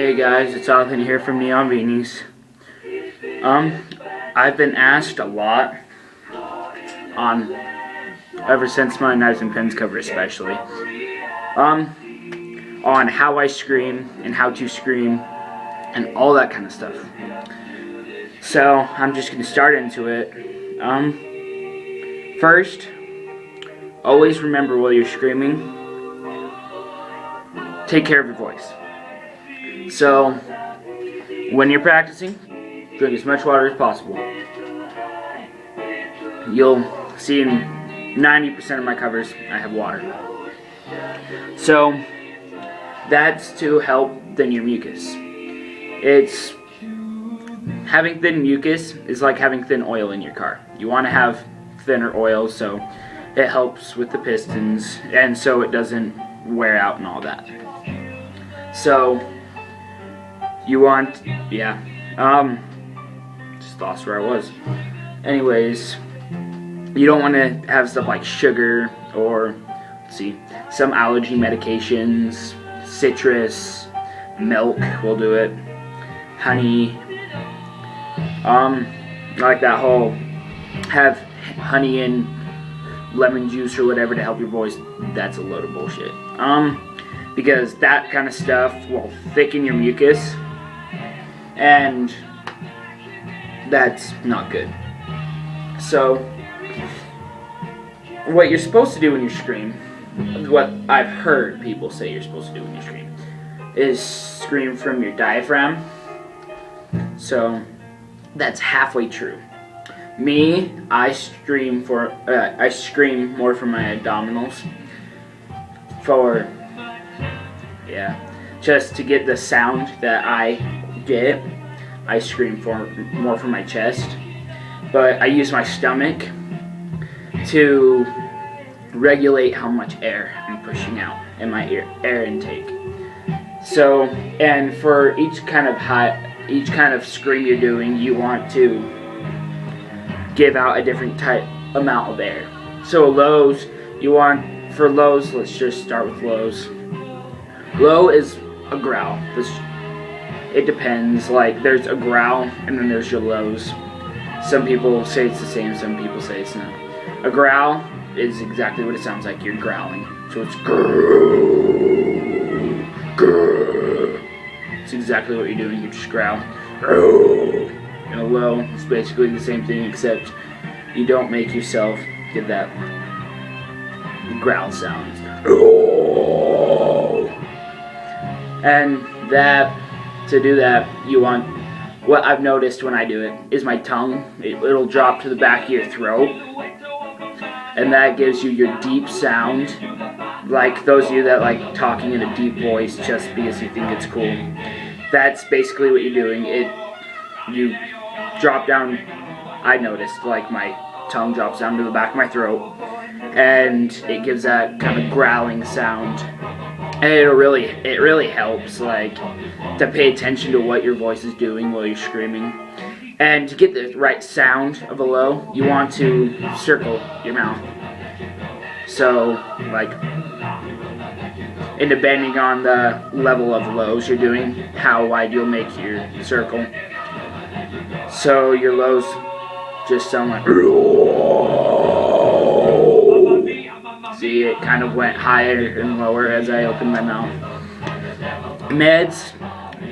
Hey guys, it's Jonathan here from Beenies. I've been asked a lot ever since my Knives and Pens cover especially, on how I scream and how to scream and all that kind of stuff. So I'm just going to start into it. First, always remember while you're screaming, take care of your voice. So, when you're practicing, drink as much water as possible. You'll see in 90% of my covers, I have water. So, that's to help thin your mucus. Having thin mucus is like having thin oil in your car. You want to have thinner oil so it helps with the pistons and so it doesn't wear out and all that. So, just lost where I was. Anyways, you don't want to have stuff like sugar or, some allergy medications, citrus, milk will do it, honey, like that whole have honey and lemon juice or whatever to help your voice. That's a load of bullshit. Because that kind of stuff will thicken your mucus, and that's not good. So, what you're supposed to do when you scream, what I've heard people say you're supposed to do when you scream, is scream from your diaphragm. So, that's halfway true. Me, I scream more from my abdominals. Just to get the sound that I get, I scream more from my chest. But I use my stomach to regulate how much air I'm pushing out in my air intake. So, and for each kind of scream you're doing, you want to give out a different amount of air. So lows, for lows, let's just start with lows. Low is a growl. It depends. Like, there's a growl, and then there's your lows. Some people say it's the same, some people say it's not. A growl is exactly what it sounds like. You're growling. So it's grrr, grrr. It's exactly what you're doing. You just growl. And a low is basically the same thing, except you don't make yourself get that growl sound. And to do that, what I've noticed when I do it is my tongue, it'll drop to the back of your throat, and that gives you your deep sound, like those of you that like talking in a deep voice just because you think it's cool. That's basically what you're doing. You drop down, I noticed, like my tongue drops down to the back of my throat, and it gives that kind of growling sound. And it really helps, like, to pay attention to what your voice is doing while you're screaming. And to get the right sound of a low, you want to circle your mouth. So, like, and depending on the level of lows you're doing, how wide you'll make your circle. So your lows just sound like, see, it kind of went higher and lower as I opened my mouth. Meds,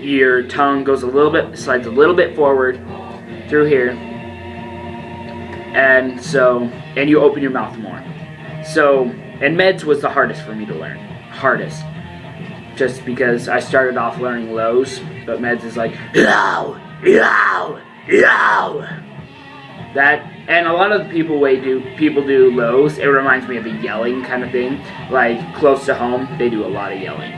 your tongue slides a little bit forward through here, and you open your mouth more. So, and meds was the hardest for me to learn. Hardest. Just because I started off learning lows, but meds is like, yow, yow, yow. That, and a lot of the people do lows. It reminds me of a yelling kind of thing. Like, close to home, they do a lot of yelling.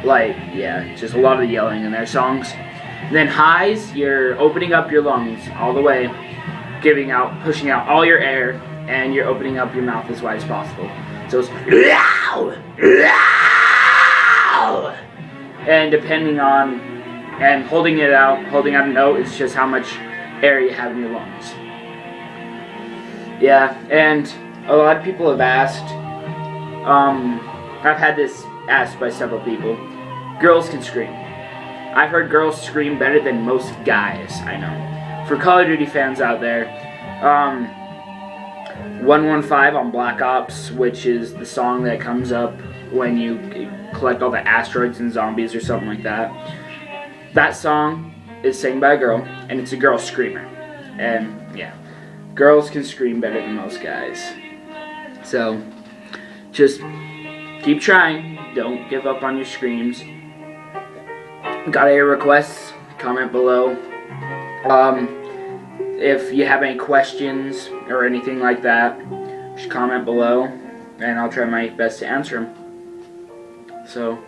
Like, yeah, just a lot of yelling in their songs. And then highs, you're opening up your lungs all the way, pushing out all your air, and you're opening up your mouth as wide as possible. So it's yow, yow. And holding out a note is just how much air you have in your lungs. Yeah, and a lot of people have asked, I've had this asked by several people, girls can scream. I've heard girls scream better than most guys I know. For Call of Duty fans out there, 115 on Black Ops, which is the song that comes up when you collect all the asteroids and zombies or something like that. That song is sang by a girl, and it's a girl screamer. And yeah, girls can scream better than most guys. So just keep trying. Don't give up on your screams. Got any requests? Comment below. If you have any questions or anything like that, just comment below, and I'll try my best to answer them. So